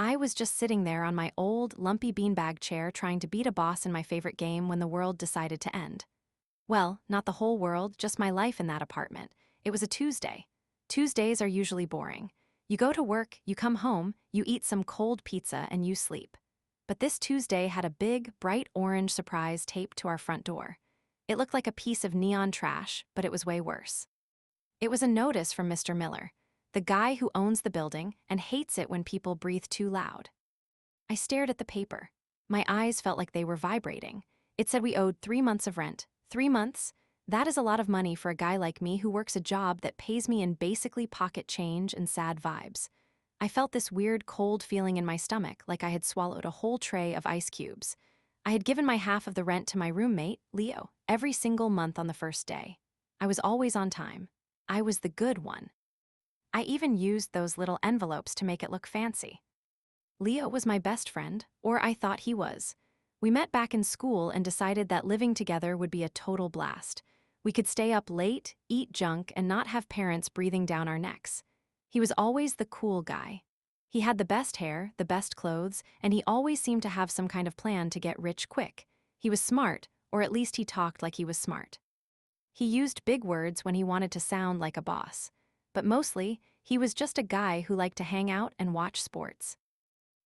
I was just sitting there on my old, lumpy beanbag chair trying to beat a boss in my favorite game when the world decided to end. Well, not the whole world, just my life in that apartment. It was a Tuesday. Tuesdays are usually boring. You go to work, you come home, you eat some cold pizza, and you sleep. But this Tuesday had a big, bright orange surprise taped to our front door. It looked like a piece of neon trash, but it was way worse. It was a notice from Mr. Miller, the guy who owns the building and hates it when people breathe too loud. I stared at the paper. My eyes felt like they were vibrating. It said we owed 3 months of rent. 3 months? That is a lot of money for a guy like me who works a job that pays me in basically pocket change and sad vibes. I felt this weird cold feeling in my stomach, like I had swallowed a whole tray of ice cubes. I had given my half of the rent to my roommate, Leo, every single month on the first day. I was always on time. I was the good one. I even used those little envelopes to make it look fancy. Leo was my best friend, or I thought he was. We met back in school and decided that living together would be a total blast. We could stay up late, eat junk, and not have parents breathing down our necks. He was always the cool guy. He had the best hair, the best clothes, and he always seemed to have some kind of plan to get rich quick. He was smart, or at least he talked like he was smart. He used big words when he wanted to sound like a boss. But mostly, he was just a guy who liked to hang out and watch sports.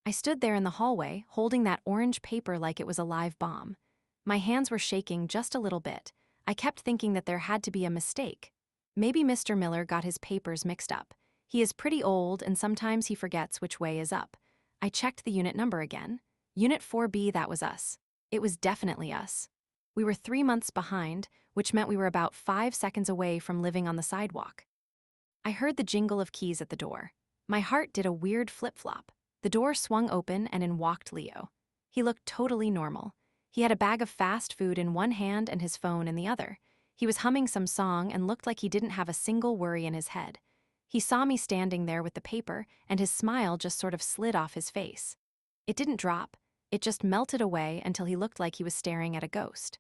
I stood there in the hallway, holding that orange paper like it was a live bomb. My hands were shaking just a little bit. I kept thinking that there had to be a mistake. Maybe Mr. Miller got his papers mixed up. He is pretty old and sometimes he forgets which way is up. I checked the unit number again. Unit 4B, that was us. It was definitely us. We were 3 months behind, which meant we were about 5 seconds away from living on the sidewalk. I heard the jingle of keys at the door. My heart did a weird flip-flop. The door swung open and in walked Leo. He looked totally normal. He had a bag of fast food in one hand and his phone in the other. He was humming some song and looked like he didn't have a single worry in his head. He saw me standing there with the paper, and his smile just sort of slid off his face. It didn't drop. It just melted away until he looked like he was staring at a ghost.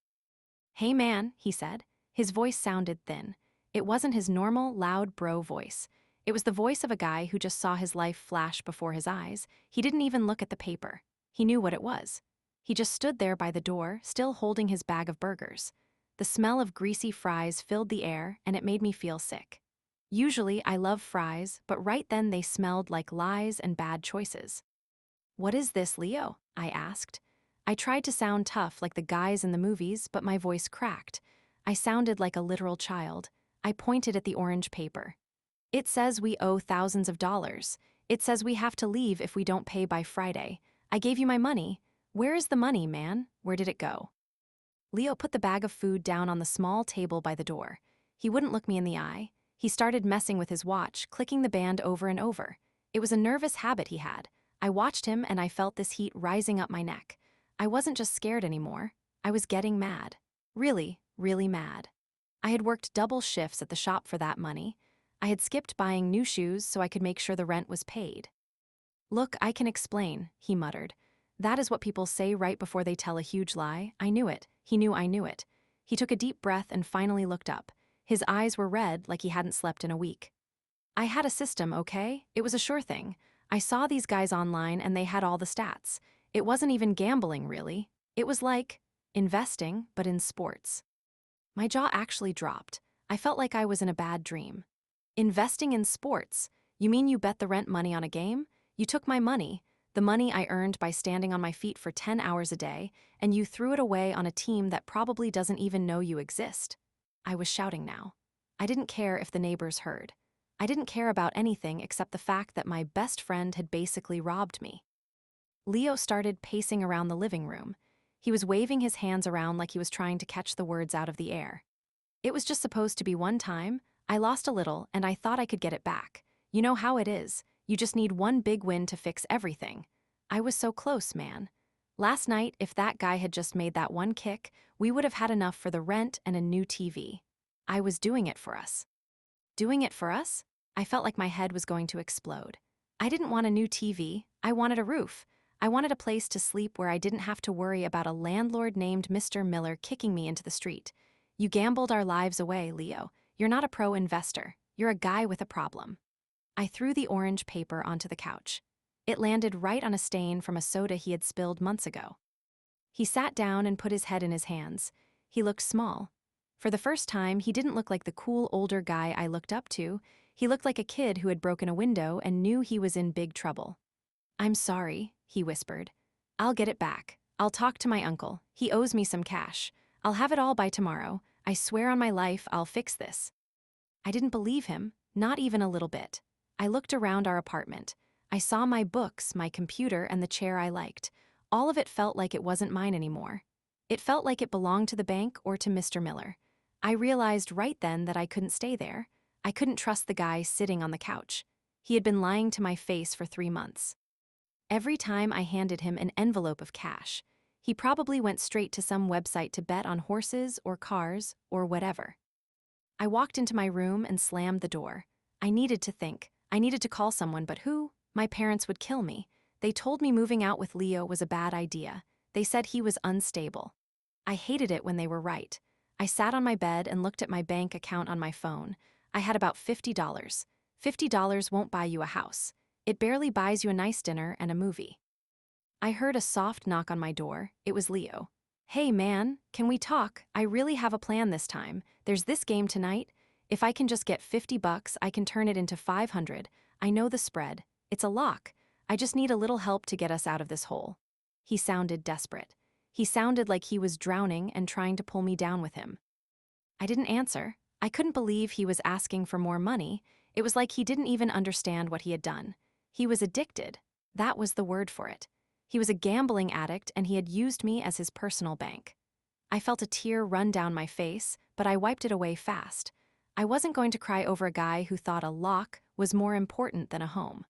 "Hey man," he said. His voice sounded thin. It wasn't his normal, loud bro voice. It was the voice of a guy who just saw his life flash before his eyes. He didn't even look at the paper. He knew what it was. He just stood there by the door, still holding his bag of burgers. The smell of greasy fries filled the air, and it made me feel sick. Usually, I love fries, but right then they smelled like lies and bad choices. "What is this, Leo?" I asked. I tried to sound tough like the guys in the movies, but my voice cracked. I sounded like a literal child. I pointed at the orange paper. "It says we owe thousands of dollars. It says we have to leave if we don't pay by Friday. I gave you my money. Where is the money, man? Where did it go?" Leo put the bag of food down on the small table by the door. He wouldn't look me in the eye. He started messing with his watch, clicking the band over and over. It was a nervous habit he had. I watched him and I felt this heat rising up my neck. I wasn't just scared anymore. I was getting mad. Really, really mad. I had worked double shifts at the shop for that money. I had skipped buying new shoes so I could make sure the rent was paid. "Look, I can explain," he muttered. That is what people say right before they tell a huge lie. I knew it. He knew I knew it. He took a deep breath and finally looked up. His eyes were red like he hadn't slept in a week. "I had a system, okay? It was a sure thing. I saw these guys online and they had all the stats. It wasn't even gambling, really. It was like investing, but in sports." My jaw actually dropped. I felt like I was in a bad dream. "Investing in sports? You mean you bet the rent money on a game? You took my money, the money I earned by standing on my feet for 10 hours a day, and you threw it away on a team that probably doesn't even know you exist." I was shouting now. I didn't care if the neighbors heard. I didn't care about anything except the fact that my best friend had basically robbed me. Leo started pacing around the living room. He was waving his hands around like he was trying to catch the words out of the air. "It was just supposed to be one time. I lost a little, and I thought I could get it back. You know how it is. You just need one big win to fix everything. I was so close, man. Last night, if that guy had just made that one kick, we would have had enough for the rent and a new TV. I was doing it for us." Doing it for us? I felt like my head was going to explode. I didn't want a new TV. I wanted a roof. I wanted a place to sleep where I didn't have to worry about a landlord named Mr. Miller kicking me into the street. "You gambled our lives away, Leo. You're not a pro investor. You're a guy with a problem." I threw the orange paper onto the couch. It landed right on a stain from a soda he had spilled months ago. He sat down and put his head in his hands. He looked small. For the first time, he didn't look like the cool older guy I looked up to. He looked like a kid who had broken a window and knew he was in big trouble. "I'm sorry," he whispered. "I'll get it back. I'll talk to my uncle. He owes me some cash. I'll have it all by tomorrow. I swear on my life I'll fix this." I didn't believe him, not even a little bit. I looked around our apartment. I saw my books, my computer, and the chair I liked. All of it felt like it wasn't mine anymore. It felt like it belonged to the bank or to Mr. Miller. I realized right then that I couldn't stay there. I couldn't trust the guy sitting on the couch. He had been lying to my face for 3 months. Every time I handed him an envelope of cash, he probably went straight to some website to bet on horses or cars or whatever. I walked into my room and slammed the door. I needed to think. I needed to call someone, but who? My parents would kill me. They told me moving out with Leo was a bad idea. They said he was unstable. I hated it when they were right. I sat on my bed and looked at my bank account on my phone. I had about $50. $50 won't buy you a house. It barely buys you a nice dinner and a movie. I heard a soft knock on my door. It was Leo. "Hey man, can we talk? I really have a plan this time. There's this game tonight. If I can just get $50, I can turn it into 500. I know the spread. It's a lock. I just need a little help to get us out of this hole." He sounded desperate. He sounded like he was drowning and trying to pull me down with him. I didn't answer. I couldn't believe he was asking for more money. It was like he didn't even understand what he had done. He was addicted. That was the word for it. He was a gambling addict and he had used me as his personal bank. I felt a tear run down my face, but I wiped it away fast. I wasn't going to cry over a guy who thought a lock was more important than a home.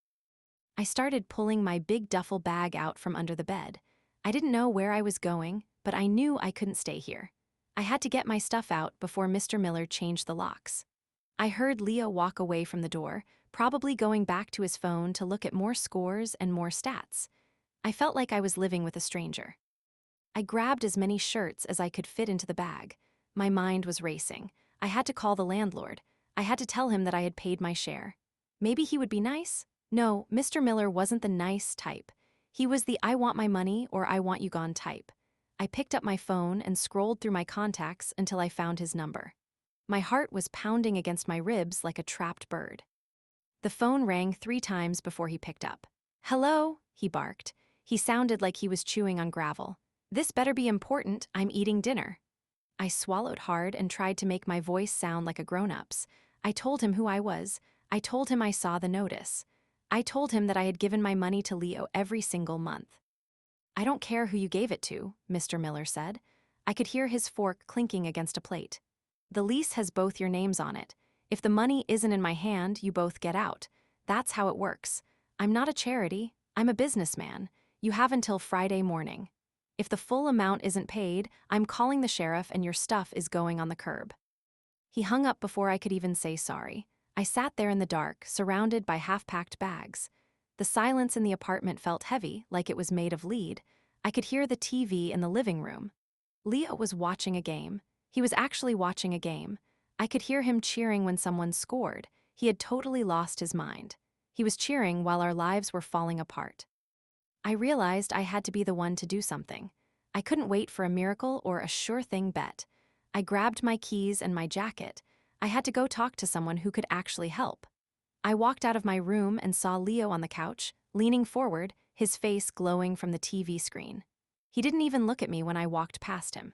I started pulling my big duffel bag out from under the bed. I didn't know where I was going, but I knew I couldn't stay here. I had to get my stuff out before Mr. Miller changed the locks. I heard Leo walk away from the door, probably going back to his phone to look at more scores and more stats. I felt like I was living with a stranger. I grabbed as many shirts as I could fit into the bag. My mind was racing. I had to call the landlord. I had to tell him that I had paid my share. Maybe he would be nice? No, Mr. Miller wasn't the nice type. He was the "I want my money" or "I want you gone" type. I picked up my phone and scrolled through my contacts until I found his number. My heart was pounding against my ribs like a trapped bird. The phone rang 3 times before he picked up. "Hello?" he barked. He sounded like he was chewing on gravel. "This better be important. I'm eating dinner." I swallowed hard and tried to make my voice sound like a grown-up's. I told him who I was. I told him I saw the notice. I told him that I had given my money to Leo every single month. "I don't care who you gave it to," Mr. Miller said. I could hear his fork clinking against a plate. "The lease has both your names on it. If the money isn't in my hand, you both get out. That's how it works. I'm not a charity. I'm a businessman. You have until Friday morning. If the full amount isn't paid, I'm calling the sheriff and your stuff is going on the curb." He hung up before I could even say sorry. I sat there in the dark, surrounded by half-packed bags. The silence in the apartment felt heavy, like it was made of lead. I could hear the TV in the living room. Leo was watching a game. He was actually watching a game. I could hear him cheering when someone scored. He had totally lost his mind. He was cheering while our lives were falling apart. I realized I had to be the one to do something. I couldn't wait for a miracle or a sure-thing bet. I grabbed my keys and my jacket. I had to go talk to someone who could actually help. I walked out of my room and saw Leo on the couch, leaning forward, his face glowing from the TV screen. He didn't even look at me when I walked past him.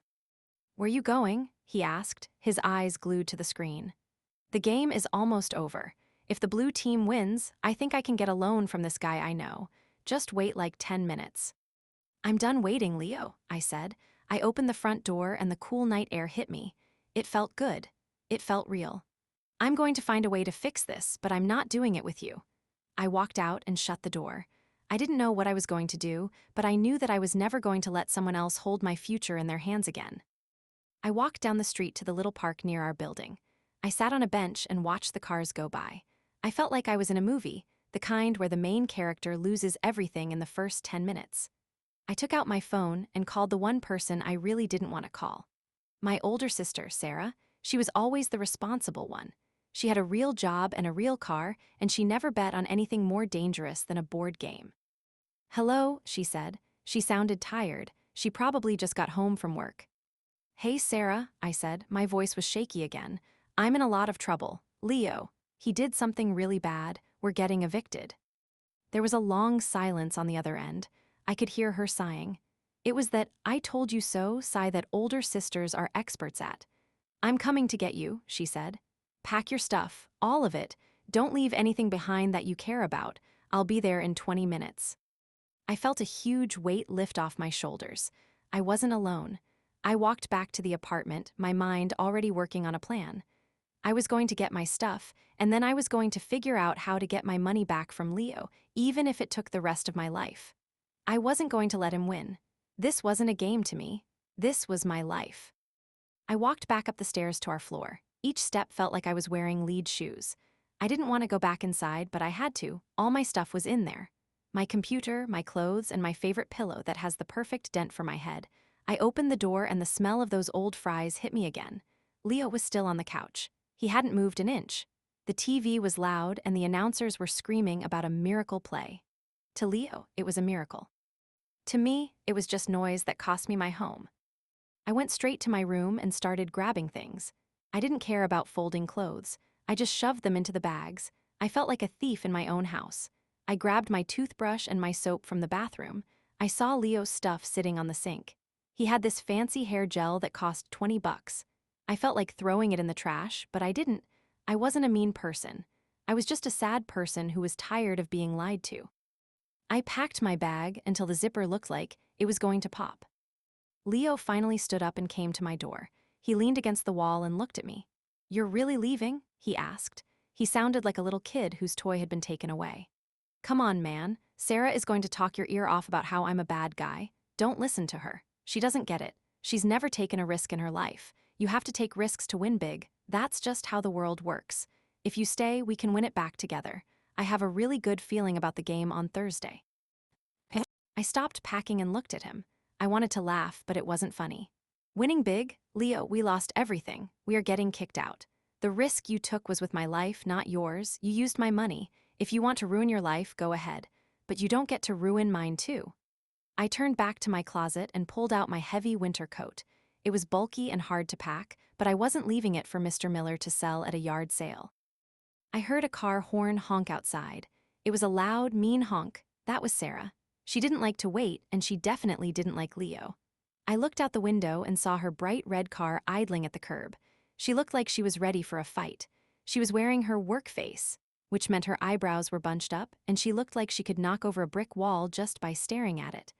"Where you going?" he asked, his eyes glued to the screen. "The game is almost over. If the blue team wins, I think I can get a loan from this guy I know. Just wait like 10 minutes. "I'm done waiting, Leo," I said. I opened the front door and the cool night air hit me. It felt good. It felt real. "I'm going to find a way to fix this, but I'm not doing it with you." I walked out and shut the door. I didn't know what I was going to do, but I knew that I was never going to let someone else hold my future in their hands again. I walked down the street to the little park near our building. I sat on a bench and watched the cars go by. I felt like I was in a movie, the kind where the main character loses everything in the first 10 minutes. I took out my phone and called the one person I really didn't want to call. My older sister, Sarah. She was always the responsible one. She had a real job and a real car, and she never bet on anything more dangerous than a board game. "Hello," she said. She sounded tired. She probably just got home from work. "Hey, Sarah," I said. My voice was shaky again. "I'm in a lot of trouble. Leo. He did something really bad. We're getting evicted." There was a long silence on the other end. I could hear her sighing. It was that "I told you so" sigh that older sisters are experts at. "I'm coming to get you," she said. "Pack your stuff, all of it. Don't leave anything behind that you care about. I'll be there in 20 minutes. I felt a huge weight lift off my shoulders. I wasn't alone. I walked back to the apartment, my mind already working on a plan. I was going to get my stuff, and then I was going to figure out how to get my money back from Leo, even if it took the rest of my life. I wasn't going to let him win. This wasn't a game to me. This was my life. I walked back up the stairs to our floor. Each step felt like I was wearing lead shoes. I didn't want to go back inside, but I had to. All my stuff was in there. My computer, my clothes, and my favorite pillow that has the perfect dent for my head. I opened the door and the smell of those old fries hit me again. Leo was still on the couch. He hadn't moved an inch. The TV was loud and the announcers were screaming about a miracle play. To Leo, it was a miracle. To me, it was just noise that cost me my home. I went straight to my room and started grabbing things. I didn't care about folding clothes. I just shoved them into the bags. I felt like a thief in my own house. I grabbed my toothbrush and my soap from the bathroom. I saw Leo's stuff sitting on the sink. He had this fancy hair gel that cost $20. I felt like throwing it in the trash, but I didn't. I wasn't a mean person. I was just a sad person who was tired of being lied to. I packed my bag until the zipper looked like it was going to pop. Leo finally stood up and came to my door. He leaned against the wall and looked at me. "You're really leaving?" he asked. He sounded like a little kid whose toy had been taken away. "Come on, man. Sarah is going to talk your ear off about how I'm a bad guy. Don't listen to her. She doesn't get it. She's never taken a risk in her life. You have to take risks to win big. That's just how the world works. If you stay, we can win it back together. I have a really good feeling about the game on Thursday." I stopped packing and looked at him. I wanted to laugh, but it wasn't funny. "Winning big? Leo, we lost everything. We are getting kicked out. The risk you took was with my life, not yours. You used my money. If you want to ruin your life, go ahead. But you don't get to ruin mine too." I turned back to my closet and pulled out my heavy winter coat. It was bulky and hard to pack, but I wasn't leaving it for Mr. Miller to sell at a yard sale. I heard a car horn honk outside. It was a loud, mean honk. That was Sarah. She didn't like to wait, and she definitely didn't like Leo. I looked out the window and saw her bright red car idling at the curb. She looked like she was ready for a fight. She was wearing her work face, which meant her eyebrows were bunched up, and she looked like she could knock over a brick wall just by staring at it.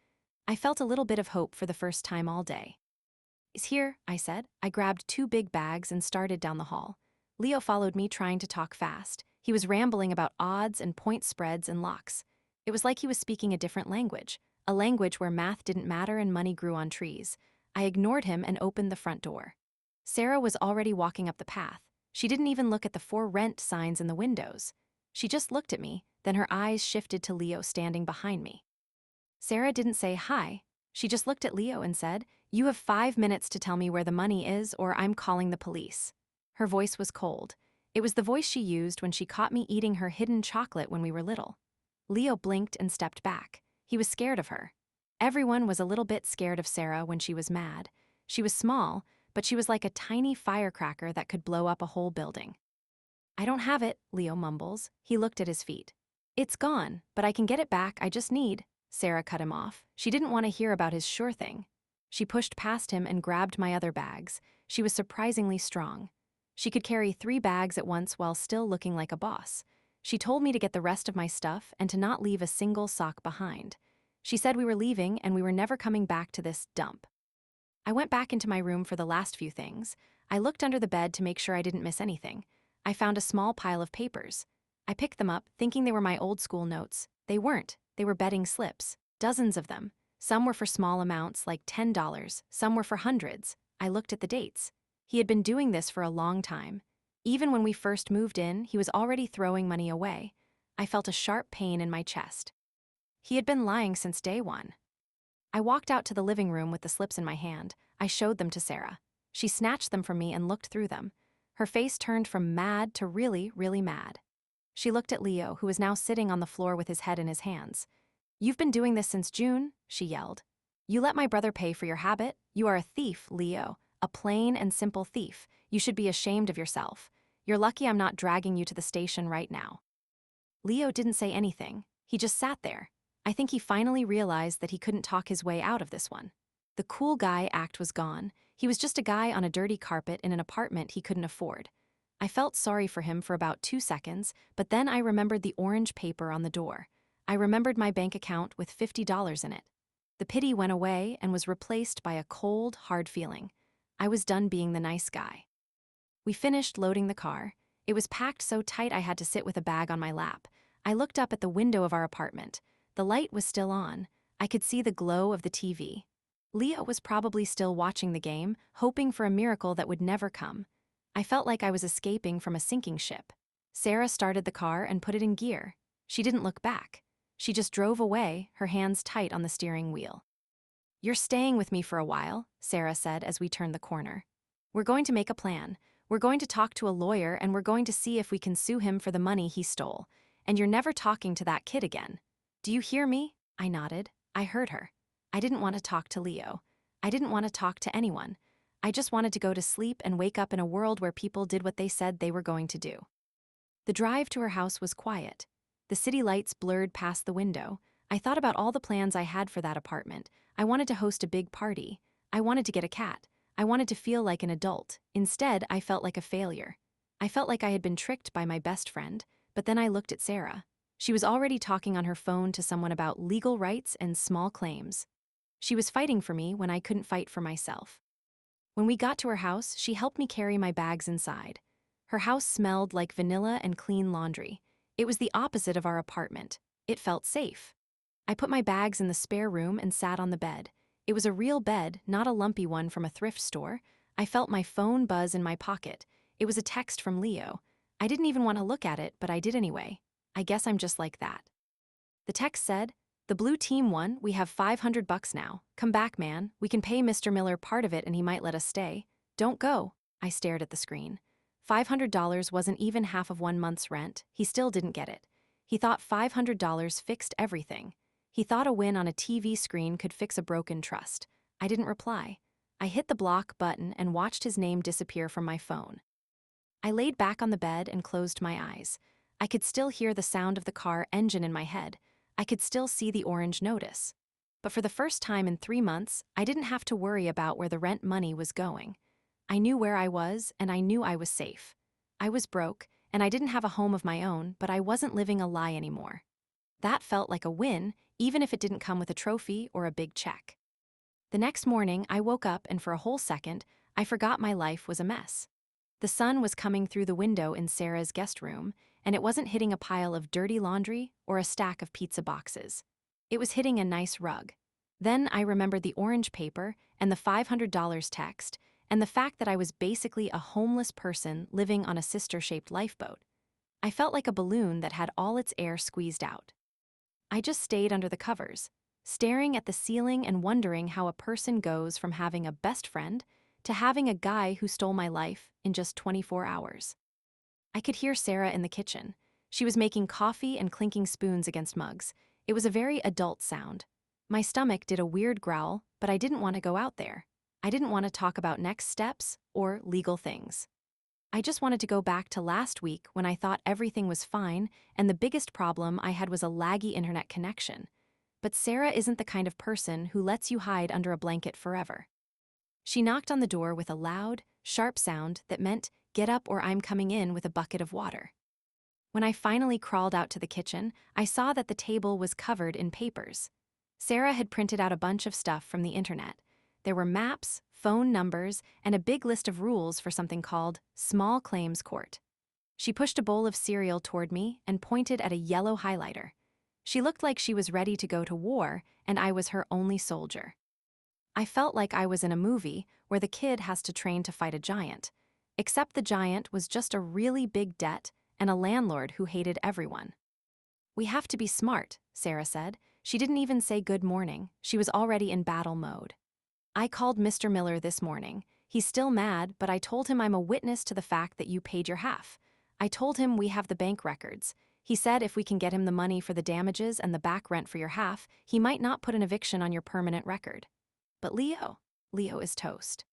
I felt a little bit of hope for the first time all day. "Is here," I said. I grabbed 2 big bags and started down the hall. Leo followed me, trying to talk fast. He was rambling about odds and point spreads and locks. It was like he was speaking a different language, a language where math didn't matter and money grew on trees. I ignored him and opened the front door. Sarah was already walking up the path. She didn't even look at the "For Rent" signs in the windows. She just looked at me, then her eyes shifted to Leo standing behind me. Sarah didn't say hi. She just looked at Leo and said, "You have 5 minutes to tell me where the money is, or I'm calling the police." Her voice was cold. It was the voice she used when she caught me eating her hidden chocolate when we were little. Leo blinked and stepped back. He was scared of her. Everyone was a little bit scared of Sarah when she was mad. She was small, but she was like a tiny firecracker that could blow up a whole building. "I don't have it," Leo mumbles. He looked at his feet. "It's gone, but I can get it back. I just need—" Sarah cut him off. She didn't want to hear about his sure thing. She pushed past him and grabbed my other bags. She was surprisingly strong. She could carry 3 bags at once while still looking like a boss. She told me to get the rest of my stuff and to not leave a single sock behind. She said we were leaving and we were never coming back to this dump. I went back into my room for the last few things. I looked under the bed to make sure I didn't miss anything. I found a small pile of papers. I picked them up, thinking they were my old school notes. They weren't. They were betting slips. Dozens of them. Some were for small amounts, like $10. Some were for hundreds. I looked at the dates. He had been doing this for a long time. Even when we first moved in, he was already throwing money away. I felt a sharp pain in my chest. He had been lying since day one. I walked out to the living room with the slips in my hand. I showed them to Sarah. She snatched them from me and looked through them. Her face turned from mad to really, really mad. She looked at Leo, who was now sitting on the floor with his head in his hands. "You've been doing this since June," she yelled. "You let my brother pay for your habit? You are a thief, Leo. A plain and simple thief. You should be ashamed of yourself. You're lucky I'm not dragging you to the station right now." Leo didn't say anything. He just sat there. I think he finally realized that he couldn't talk his way out of this one. The cool guy act was gone. He was just a guy on a dirty carpet in an apartment he couldn't afford. I felt sorry for him for about 2 seconds, but then I remembered the orange paper on the door. I remembered my bank account with $50 in it. The pity went away and was replaced by a cold, hard feeling. I was done being the nice guy. We finished loading the car. It was packed so tight I had to sit with a bag on my lap. I looked up at the window of our apartment. The light was still on. I could see the glow of the TV. Leo was probably still watching the game, hoping for a miracle that would never come. I felt like I was escaping from a sinking ship. Sarah started the car and put it in gear. She didn't look back. She just drove away, her hands tight on the steering wheel. "You're staying with me for a while," Sarah said as we turned the corner. "We're going to make a plan. We're going to talk to a lawyer and we're going to see if we can sue him for the money he stole. And you're never talking to that kid again. Do you hear me?" I nodded. I heard her. I didn't want to talk to Leo. I didn't want to talk to anyone. I just wanted to go to sleep and wake up in a world where people did what they said they were going to do. The drive to her house was quiet. The city lights blurred past the window. I thought about all the plans I had for that apartment. I wanted to host a big party. I wanted to get a cat. I wanted to feel like an adult. Instead, I felt like a failure. I felt like I had been tricked by my best friend, but then I looked at Sarah. She was already talking on her phone to someone about legal rights and small claims. She was fighting for me when I couldn't fight for myself. When we got to her house, she helped me carry my bags inside. Her house smelled like vanilla and clean laundry. It was the opposite of our apartment. It felt safe. I put my bags in the spare room and sat on the bed. It was a real bed, not a lumpy one from a thrift store. I felt my phone buzz in my pocket. It was a text from Leo. I didn't even want to look at it, but I did anyway. I guess I'm just like that. The text said, "The blue team won. We have $500 now. Come back, man. We can pay Mr. Miller part of it and he might let us stay. Don't go." I stared at the screen. $500 wasn't even half of 1 month's rent. He still didn't get it. He thought $500 fixed everything. He thought a win on a TV screen could fix a broken trust. I didn't reply. I hit the block button and watched his name disappear from my phone. I laid back on the bed and closed my eyes. I could still hear the sound of the car engine in my head. I could still see the orange notice. But for the first time in 3 months, I didn't have to worry about where the rent money was going. I knew where I was, and I knew I was safe. I was broke, and I didn't have a home of my own, but I wasn't living a lie anymore. That felt like a win, even if it didn't come with a trophy or a big check. The next morning, I woke up and for a whole second, I forgot my life was a mess. The sun was coming through the window in Sarah's guest room, and it wasn't hitting a pile of dirty laundry or a stack of pizza boxes. It was hitting a nice rug. Then I remembered the orange paper and the $500 text, and the fact that I was basically a homeless person living on a sister-shaped lifeboat. I felt like a balloon that had all its air squeezed out. I just stayed under the covers, staring at the ceiling and wondering how a person goes from having a best friend to having a guy who stole my life in just 24 hours. I could hear Sarah in the kitchen. She was making coffee and clinking spoons against mugs. It was a very adult sound. My stomach did a weird growl, but I didn't want to go out there. I didn't want to talk about next steps or legal things. I just wanted to go back to last week when I thought everything was fine and the biggest problem I had was a laggy internet connection. But Sarah isn't the kind of person who lets you hide under a blanket forever. She knocked on the door with a loud, sharp sound that meant, "Get up or I'm coming in with a bucket of water." When I finally crawled out to the kitchen, I saw that the table was covered in papers. Sarah had printed out a bunch of stuff from the internet. There were maps, phone numbers, and a big list of rules for something called Small Claims Court. She pushed a bowl of cereal toward me and pointed at a yellow highlighter. She looked like she was ready to go to war, and I was her only soldier. I felt like I was in a movie where the kid has to train to fight a giant, except the giant was just a really big debt and a landlord who hated everyone. "We have to be smart," Sarah said. She didn't even say good morning. She was already in battle mode. "I called Mr. Miller this morning. He's still mad, but I told him I'm a witness to the fact that you paid your half. I told him we have the bank records. He said if we can get him the money for the damages and the back rent for your half, he might not put an eviction on your permanent record. But Leo is toast.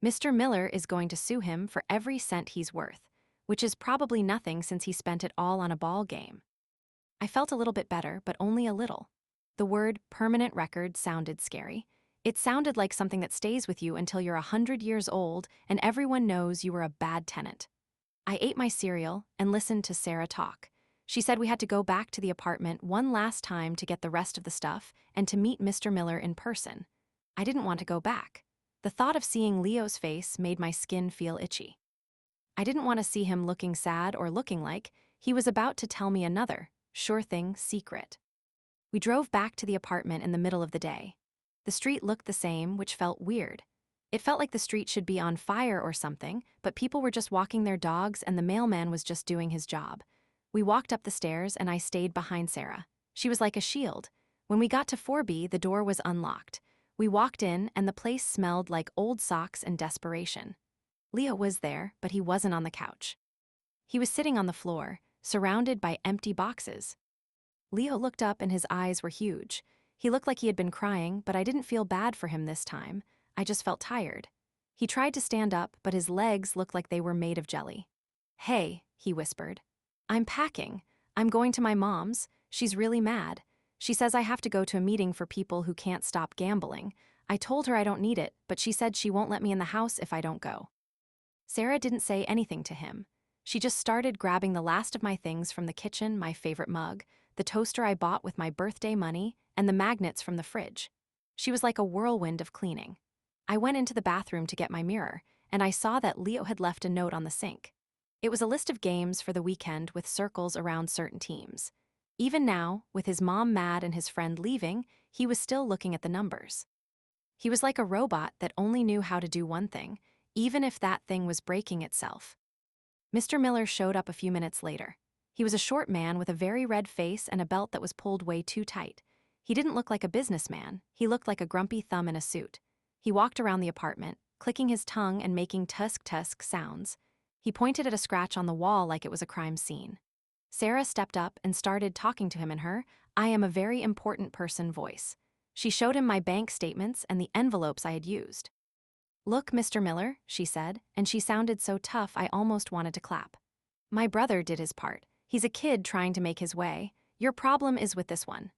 Mr. Miller is going to sue him for every cent he's worth, which is probably nothing since he spent it all on a ball game. I felt a little bit better, but only a little. The word permanent record sounded scary. It sounded like something that stays with you until you're 100 years old and everyone knows you were a bad tenant. I ate my cereal and listened to Sarah talk. She said we had to go back to the apartment one last time to get the rest of the stuff and to meet Mr. Miller in person. I didn't want to go back. The thought of seeing Leo's face made my skin feel itchy. I didn't want to see him looking sad or looking like he was about to tell me another, sure thing, secret. We drove back to the apartment in the middle of the day. The street looked the same, which felt weird. It felt like the street should be on fire or something, but people were just walking their dogs and the mailman was just doing his job. We walked up the stairs and I stayed behind Sarah. She was like a shield. When we got to 4B, the door was unlocked. We walked in and the place smelled like old socks and desperation. Leo was there, but he wasn't on the couch. He was sitting on the floor, surrounded by empty boxes. Leo looked up and his eyes were huge. He looked like he had been crying, but I didn't feel bad for him this time. I just felt tired. He tried to stand up, but his legs looked like they were made of jelly. "Hey," he whispered. "I'm packing. I'm going to my mom's. She's really mad. She says I have to go to a meeting for people who can't stop gambling. I told her I don't need it, but she said she won't let me in the house if I don't go." Sarah didn't say anything to him. She just started grabbing the last of my things from the kitchen, my favorite mug, the toaster I bought with my birthday money, and the magnets from the fridge. She was like a whirlwind of cleaning. I went into the bathroom to get my mirror, and I saw that Leo had left a note on the sink. It was a list of games for the weekend with circles around certain teams. Even now, with his mom mad and his friend leaving, he was still looking at the numbers. He was like a robot that only knew how to do one thing, even if that thing was breaking itself. Mr. Miller showed up a few minutes later. He was a short man with a very red face and a belt that was pulled way too tight. He didn't look like a businessman, he looked like a grumpy thumb in a suit. He walked around the apartment, clicking his tongue and making tusk-tusk sounds. He pointed at a scratch on the wall like it was a crime scene. Sarah stepped up and started talking to him in her "I am a very important person" voice. She showed him my bank statements and the envelopes I had used. "Look, Mr. Miller," she said, and she sounded so tough I almost wanted to clap. "My brother did his part. He's a kid trying to make his way. Your problem is with this one."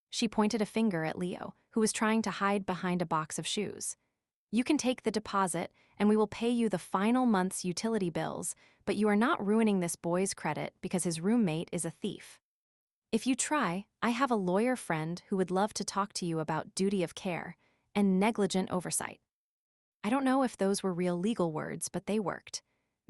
She pointed a finger at Leo, who was trying to hide behind a box of shoes. "You can take the deposit, and we will pay you the final month's utility bills, but you are not ruining this boy's credit because his roommate is a thief. If you try, I have a lawyer friend who would love to talk to you about duty of care and negligent oversight." I don't know if those were real legal words, but they worked.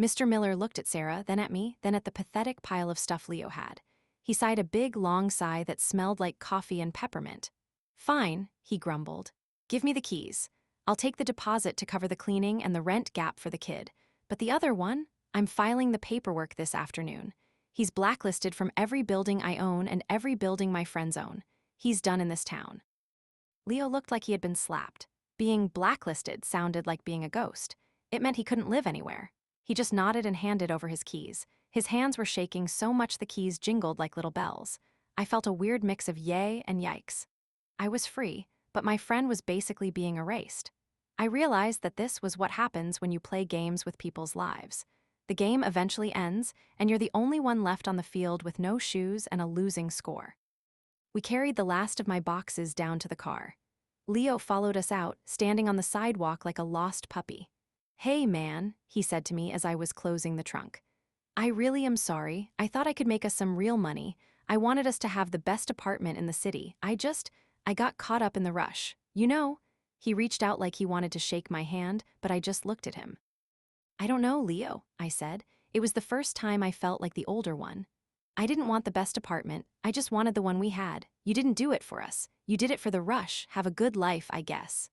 Mr. Miller looked at Sarah, then at me, then at the pathetic pile of stuff Leo had. He sighed a big, long sigh that smelled like coffee and peppermint. "Fine," he grumbled. "Give me the keys. I'll take the deposit to cover the cleaning and the rent gap for the kid. But the other one? I'm filing the paperwork this afternoon. He's blacklisted from every building I own and every building my friends own. He's done in this town." Leo looked like he had been slapped. Being blacklisted sounded like being a ghost. It meant he couldn't live anywhere. He just nodded and handed over his keys. His hands were shaking so much the keys jingled like little bells. I felt a weird mix of yay and yikes. I was free, but my friend was basically being erased. I realized that this was what happens when you play games with people's lives. The game eventually ends, and you're the only one left on the field with no shoes and a losing score. We carried the last of my boxes down to the car. Leo followed us out, standing on the sidewalk like a lost puppy. "Hey, man," he said to me as I was closing the trunk. "I really am sorry. I thought I could make us some real money. I wanted us to have the best apartment in the city. I got caught up in the rush. You know?" He reached out like he wanted to shake my hand, but I just looked at him. "I don't know, Leo," I said. It was the first time I felt like the older one. "I didn't want the best apartment. I just wanted the one we had. You didn't do it for us. You did it for the rush. Have a good life, I guess."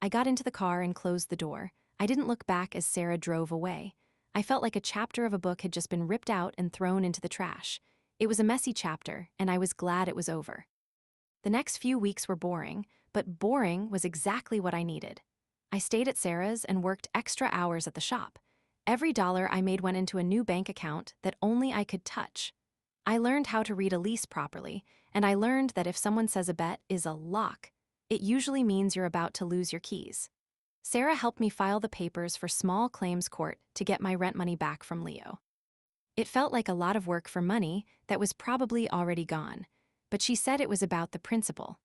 I got into the car and closed the door. I didn't look back as Sarah drove away. I felt like a chapter of a book had just been ripped out and thrown into the trash. It was a messy chapter, and I was glad it was over. The next few weeks were boring, but boring was exactly what I needed. I stayed at Sarah's and worked extra hours at the shop. Every dollar I made went into a new bank account that only I could touch. I learned how to read a lease properly, and I learned that if someone says a bet is a lock, it usually means you're about to lose your keys. Sarah helped me file the papers for small claims court to get my rent money back from Leo. It felt like a lot of work for money that was probably already gone, but she said it was about the principle.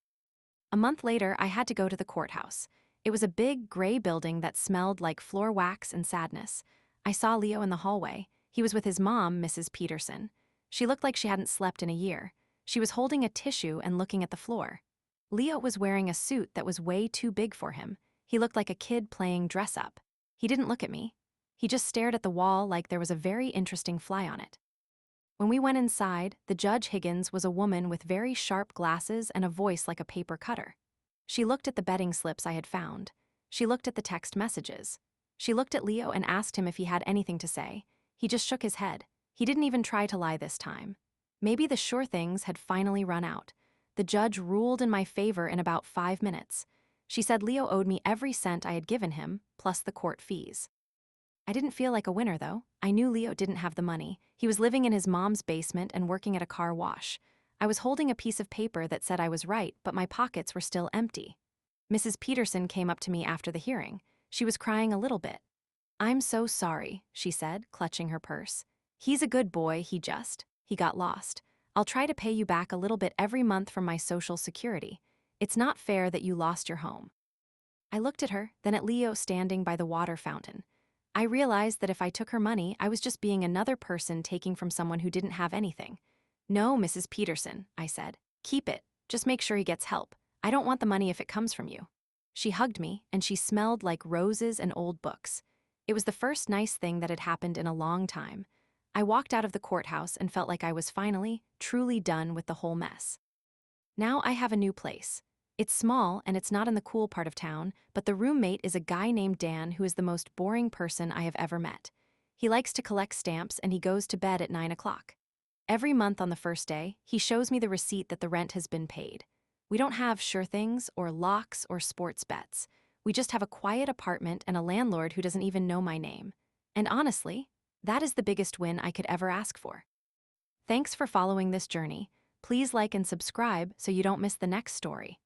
A month later, I had to go to the courthouse. It was a big, gray building that smelled like floor wax and sadness. I saw Leo in the hallway. He was with his mom, Mrs. Peterson. She looked like she hadn't slept in a year. She was holding a tissue and looking at the floor. Leo was wearing a suit that was way too big for him. He looked like a kid playing dress-up. He didn't look at me. He just stared at the wall like there was a very interesting fly on it. When we went inside, the Judge Higgins was a woman with very sharp glasses and a voice like a paper cutter. She looked at the betting slips I had found. She looked at the text messages. She looked at Leo and asked him if he had anything to say. He just shook his head. He didn't even try to lie this time. Maybe the sure things had finally run out. The judge ruled in my favor in about 5 minutes. She said Leo owed me every cent I had given him, plus the court fees. I didn't feel like a winner, though. I knew Leo didn't have the money. He was living in his mom's basement and working at a car wash. I was holding a piece of paper that said I was right, but my pockets were still empty. Mrs. Peterson came up to me after the hearing. She was crying a little bit. "I'm so sorry," she said, clutching her purse. "He's a good boy, he got lost. I'll try to pay you back a little bit every month from my Social Security. It's not fair that you lost your home." I looked at her, then at Leo standing by the water fountain. I realized that if I took her money, I was just being another person taking from someone who didn't have anything. "No, Mrs. Peterson," I said. "Keep it. Just make sure he gets help. I don't want the money if it comes from you." She hugged me, and she smelled like roses and old books. It was the first nice thing that had happened in a long time. I walked out of the courthouse and felt like I was finally, truly done with the whole mess. Now I have a new place. It's small and it's not in the cool part of town, but the roommate is a guy named Dan who is the most boring person I have ever met. He likes to collect stamps and he goes to bed at 9 o'clock. Every month on the first day, he shows me the receipt that the rent has been paid. We don't have sure things or locks or sports bets. We just have a quiet apartment and a landlord who doesn't even know my name. And honestly, that is the biggest win I could ever ask for. Thanks for following this journey. Please like and subscribe so you don't miss the next story.